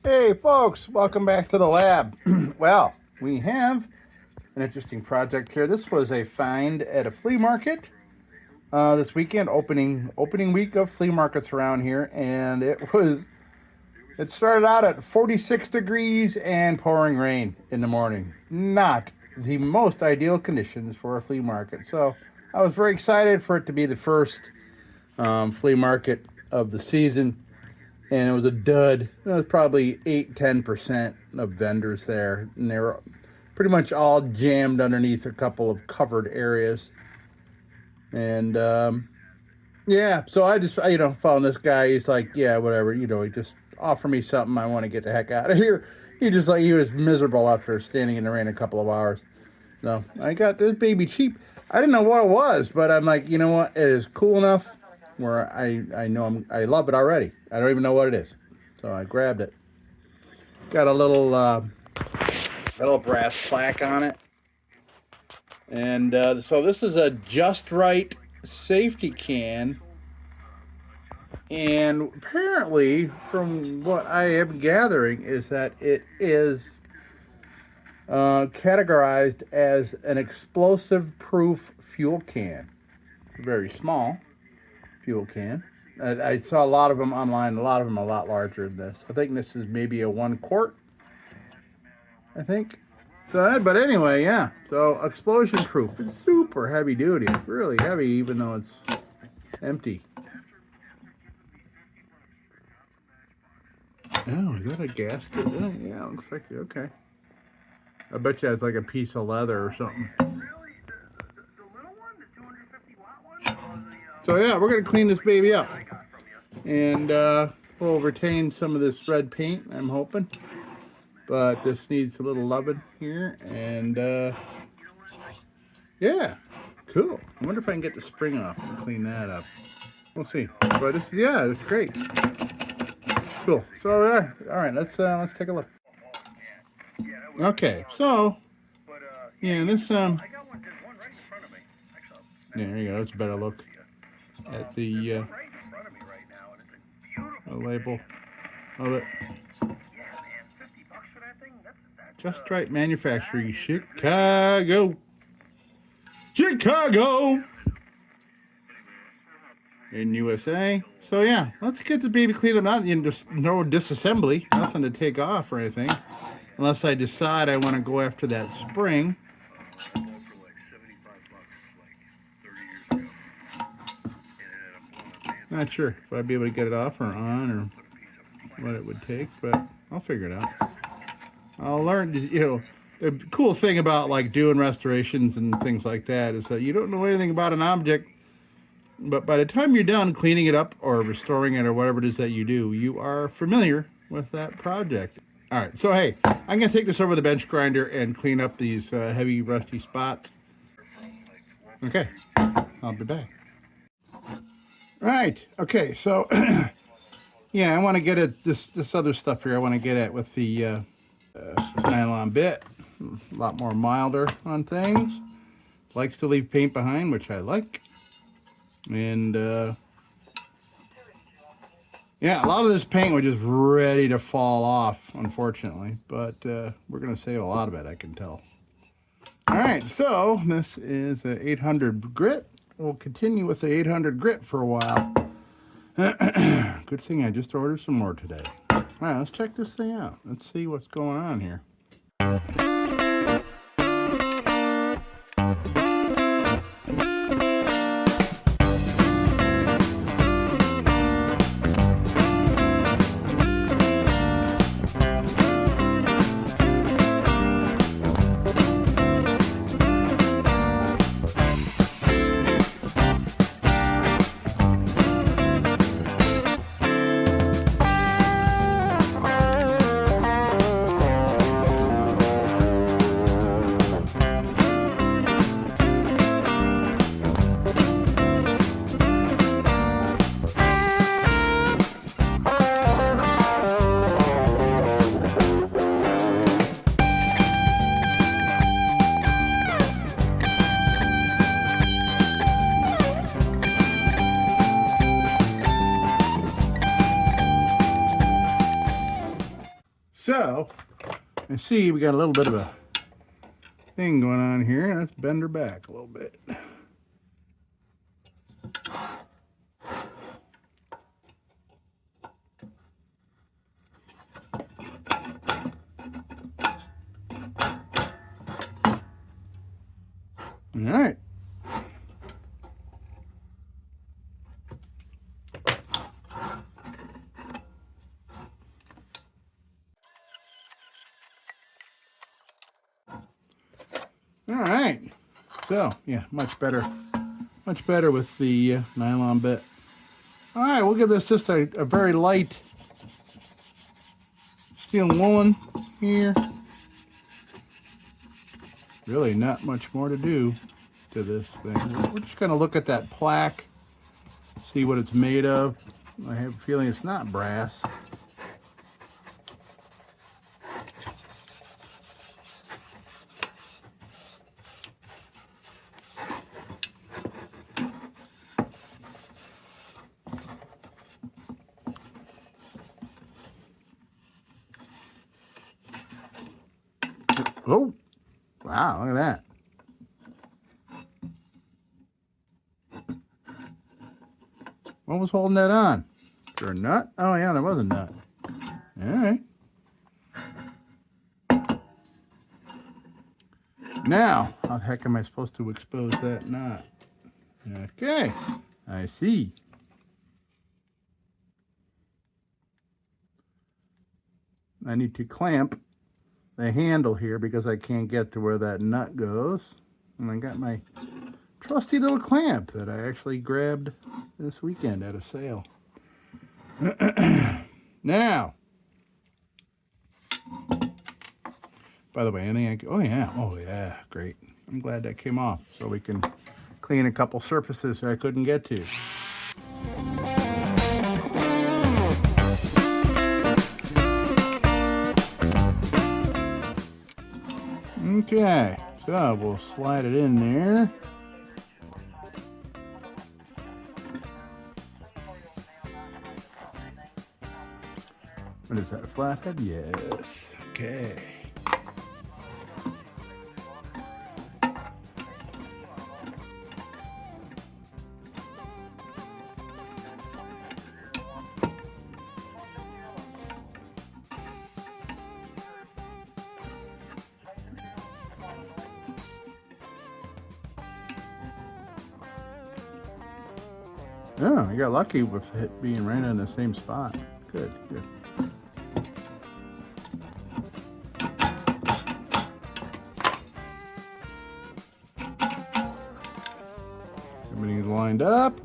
Hey folks, welcome back to the lab. Well, we have an interesting project here. This was a find at a flea market this weekend, opening week of flea markets around here, and it started out at 46 degrees and pouring rain in the morning. Not the most ideal conditions for a flea market. So I was very excited for it to be the first flea market of the season. And it was a dud. There was probably 8-10% of vendors there, and they were pretty much all jammed underneath a couple of covered areas. And yeah, so I just found this guy. He's like, yeah, whatever, he just offer me something. I want to get the heck out of here. He was miserable after standing in the rain a couple of hours. So I got this baby cheap. I didn't know what it was, but I'm like, you know what? It is cool enough where I know I love it already. I don't even know what it is. So I grabbed it. Got a little brass plaque on it. And so this is a JUSTRITE safety can. And apparently, from what I am gathering, is that it is categorized as an explosive-proof fuel can. Very small fuel can. I saw a lot of them online. A lot of them are a lot larger than this. I think this is maybe a 1 quart. I think. So, but anyway, yeah. So explosion proof. It's super heavy duty. It's really heavy, even though it's empty. Oh, is that a gasket? Yeah, it looks like it. Okay. I bet you it's like a piece of leather or something. So yeah, we're gonna clean this baby up, and we'll retain some of this red paint, I'm hoping, but this needs a little loving here. And yeah, cool. I wonder if I can get the spring off and clean that up. We'll see. But this, yeah, it's great. Cool. So all right, let's take a look. Okay, so yeah, this there you go. It's a better look at the label of it. JUSTRITE Manufacturing, Chicago in USA. So yeah, let's get the baby cleaned up. Not just no disassembly, nothing to take off or anything, unless I decide I want to go after that spring. Not sure if I'd be able to get it off or on or what it would take, but I'll figure it out. I'll learn. The cool thing about like doing restorations and things like that is that you don't know anything about an object, but by the time you're done cleaning it up or restoring it or whatever it is that you do, you are familiar with that project. All right, so hey, I'm gonna take this over the bench grinder and clean up these heavy rusty spots. Okay, I'll be back. Right. Okay. So, yeah, I want to get at this other stuff here. I want to get at with the nylon bit. A lot more milder on things. Likes to leave paint behind, which I like. And yeah, a lot of this paint was just ready to fall off, unfortunately. But we're gonna save a lot of it, I can tell. All right. So this is a 800 grit. We'll continue with the 800 grit for a while. Good thing I just ordered some more today. All right, let's check this thing out. Let's see what's going on here. So, I see we got a little bit of a thing going on here. Let's bend her back a little bit. All right. All right. So, yeah, much better with the nylon bit. All right, we'll give this just a very light steel woolen here. Really not much more to do to this thing. We're just going to look at that plaque, see what it's made of. I have a feeling it's not brass. Oh, wow, look at that. What was holding that on? Is there a nut? Oh, yeah, there was a nut. All right. Now, how the heck am I supposed to expose that knot? Okay, I see. I need to clamp the handle here because I can't get to where that nut goes. And I got my trusty little clamp that I actually grabbed this weekend at a sale. Now, by the way, anything oh yeah, great. I'm glad that came off so we can clean a couple surfaces that I couldn't get to. Okay, so we'll slide it in there. What is that, a flathead? Yes. Okay. Oh, I got lucky with it being right on the same spot. Good, good. Everything's lined up.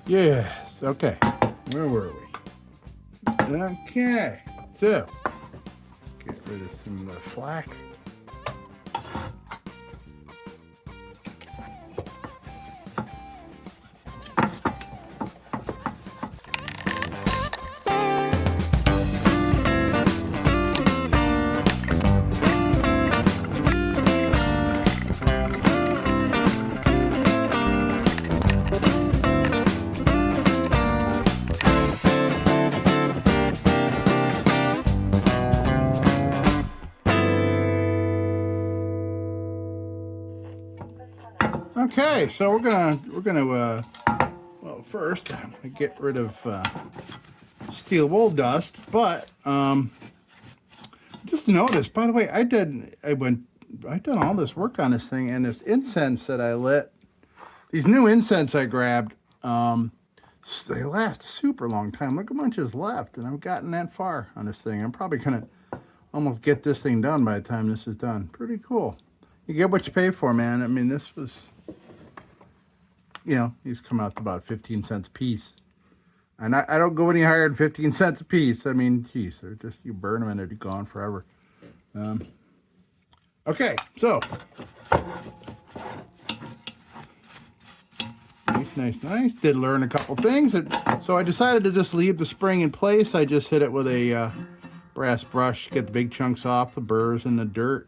Yes, okay. Where were we? Okay, so get rid of some flack. Okay, so we're gonna well, first I'm gonna get rid of steel wool dust, but just noticed, by the way, I've done all this work on this thing, and this incense that I lit, these new incense I grabbed, they last a super long time. Look how much is left, and I've gotten that far on this thing. I'm probably gonna almost get this thing done by the time this is done. Pretty cool. You get what you pay for, man. I mean, this was, you know, these come out to about 15 cents a piece. And I don't go any higher than 15 cents a piece. I mean, geez, they're just, you burn them and they're gone forever. Okay, so. Nice. Did learn a couple things. So I decided to just leave the spring in place. I just hit it with a brass brush, get the big chunks off, the burrs and the dirt.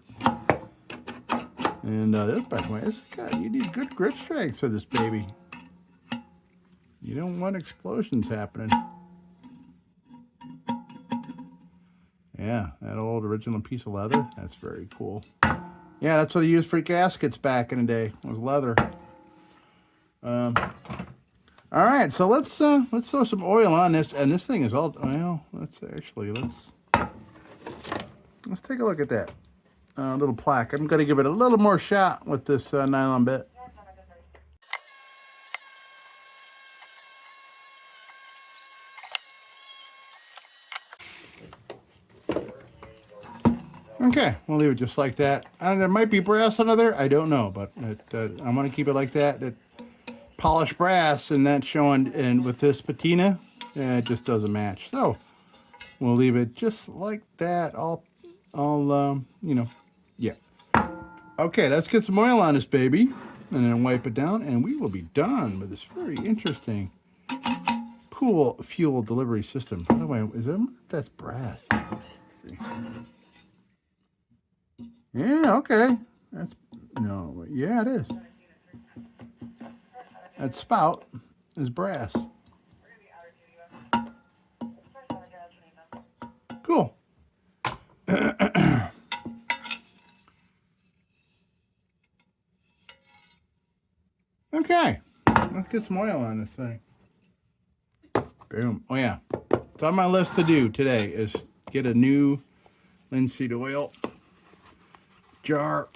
And this, by the way, you need good grip strength for this baby. You don't want explosions happening. Yeah, that old original piece of leather. That's very cool. Yeah, that's what I used for gaskets back in the day. Was leather. All right, so let's throw some oil on this, and this thing is all well. Let's take a look at that little plaque. I'm gonna give it a little more shot with this nylon bit. Okay, we'll leave it just like that. There might be brass under there. I don't know, but I'm gonna keep it like that. Polished brass, and that's showing. And with this patina, it just doesn't match. So we'll leave it just like that. Yeah. Okay, let's get some oil on this baby, and then wipe it down, and we will be done with this very interesting pool fuel delivery system. By the way, that's brass? Let's see. Yeah, okay. Yeah, it is. That spout is brass. Cool. Okay, let's get some oil on this thing. Boom. Oh yeah, it's on my list to do today is get a new linseed oil jar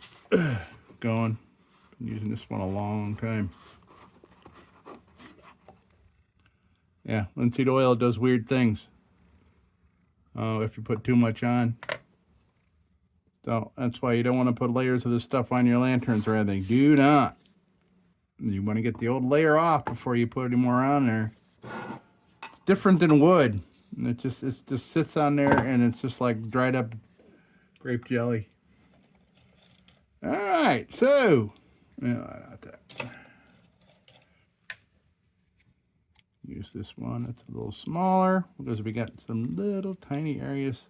going. Been using this one a long time. Yeah, linseed oil does weird things. If you put too much on. So that's why you don't want to put layers of this stuff on your lanterns or anything. Do not. You want to get the old layer off before you put any more on there. It's different than wood. It just sits on there, and it's just like dried up grape jelly. All right, so not that. Use this one. It's a little smaller because we got some little tiny areas.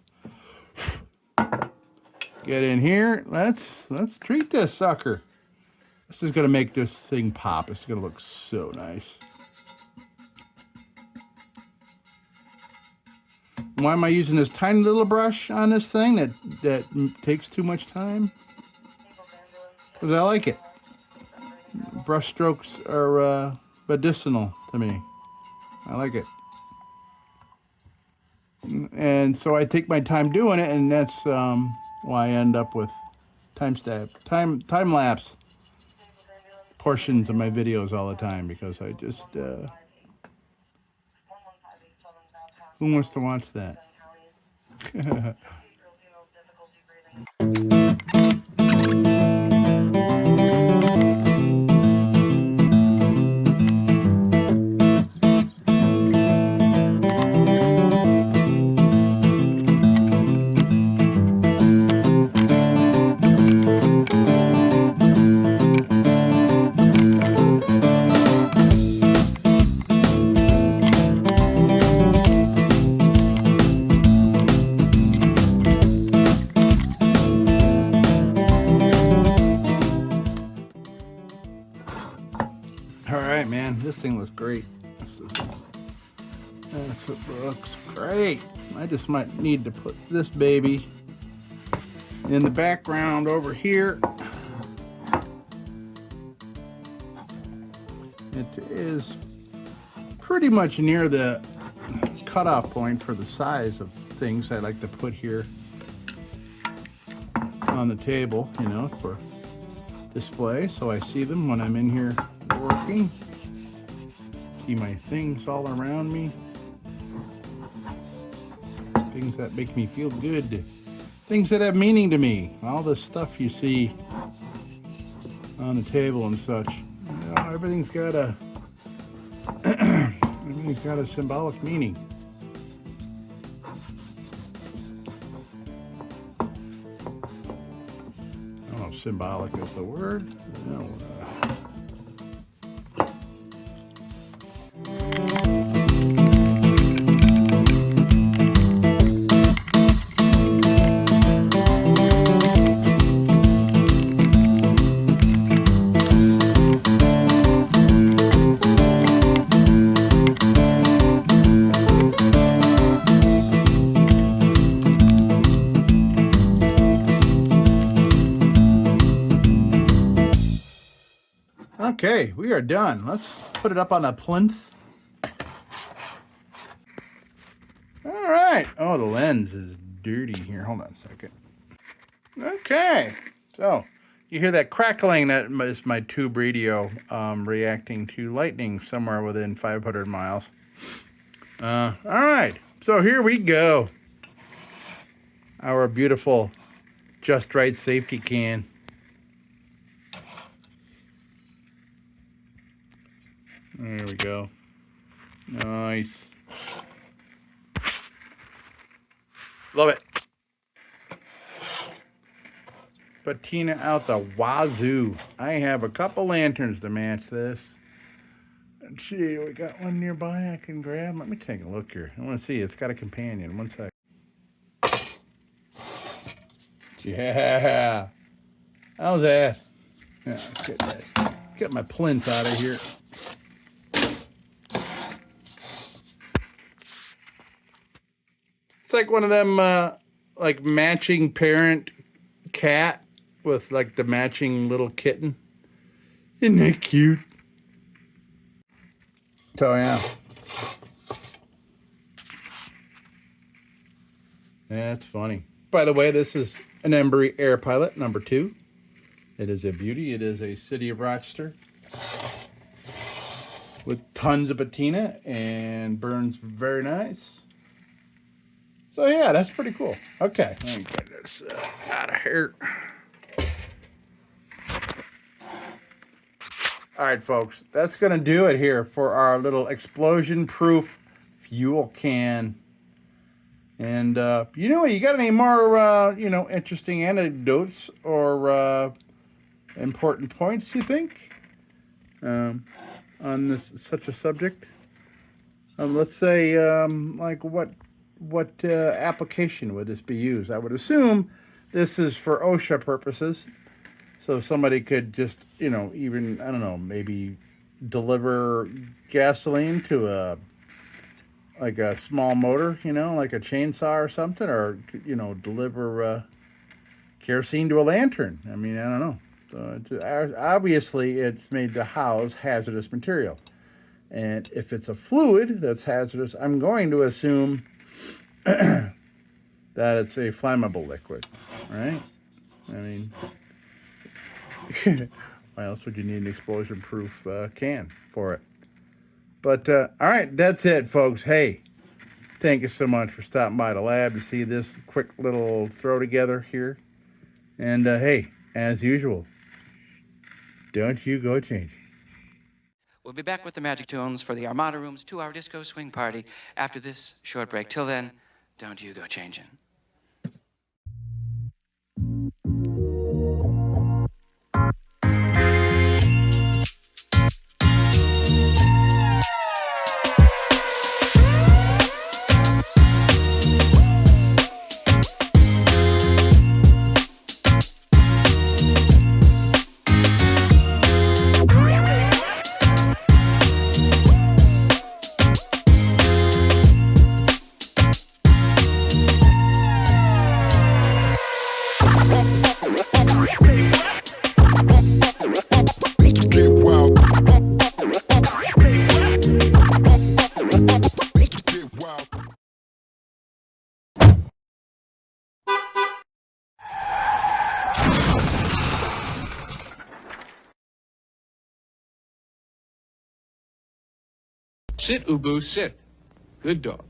Get in here. Let's treat this sucker. This is gonna make this thing pop. It's gonna look so nice. Why am I using this tiny little brush on this thing that takes too much time? Because I like it. Brush strokes are medicinal to me. I like it. And so I take my time doing it, and that's why I end up with time lapse portions of my videos all the time, because I just who wants to watch that? Man, this thing looks great. It looks great. I just might need to put this baby in the background over here. It is pretty much near the cutoff point for the size of things I like to put here on the table, for display, so I see them when I'm in here working. See my things all around me. Things that make me feel good. Things that have meaning to me. All the stuff you see on the table and such. Everything's got a symbolic meaning. I don't know if symbolic is the word. No. Okay, we are done. Let's put it up on a plinth. All right. Oh, the lens is dirty here. Hold on a second. Okay. So you hear that crackling? That is my tube radio reacting to lightning somewhere within 500 miles. All right. So here we go. Our beautiful Just Right safety can. There we go. Nice. Love it. Patina out the wazoo. I have a couple lanterns to match this. Let's see, we got one nearby I can grab. Let me take a look here. I want to see. It's got a companion. One sec. Yeah. How's that? Yeah, let's get this. Get my plinth out of here. It's like one of them, like matching parent cat with like the matching little kitten. Isn't that cute? So yeah. That's funny. By the way, this is an Embry Air Pilot number 2. It is a beauty. It is a City of Rochester with tons of patina and burns very nice. So yeah, that's pretty cool. Okay, let me get this out of here. All right, folks, that's gonna do it here for our little explosion-proof fuel can. And you got any more interesting anecdotes or important points you think on this such a subject? Let's say like what application would this be used? I would assume this is for OSHA purposes. So somebody could just, even, I don't know, maybe deliver gasoline to a small motor, like a chainsaw or something, or, deliver kerosene to a lantern. I mean, I don't know. So obviously, it's made to house hazardous material. And if it's a fluid that's hazardous, I'm going to assume that it's a flammable liquid, right? I mean, why else would you need an explosion-proof can for it? But, all right, that's it, folks. Hey, thank you so much for stopping by the lab to see this quick little throw together here. And, hey, as usual, don't you go changing. We'll be back with the Magic Tunes for the Armada Room's 2-hour disco swing party after this short break. Till then, don't you go changing. Sit, Ubu, sit. Good dog.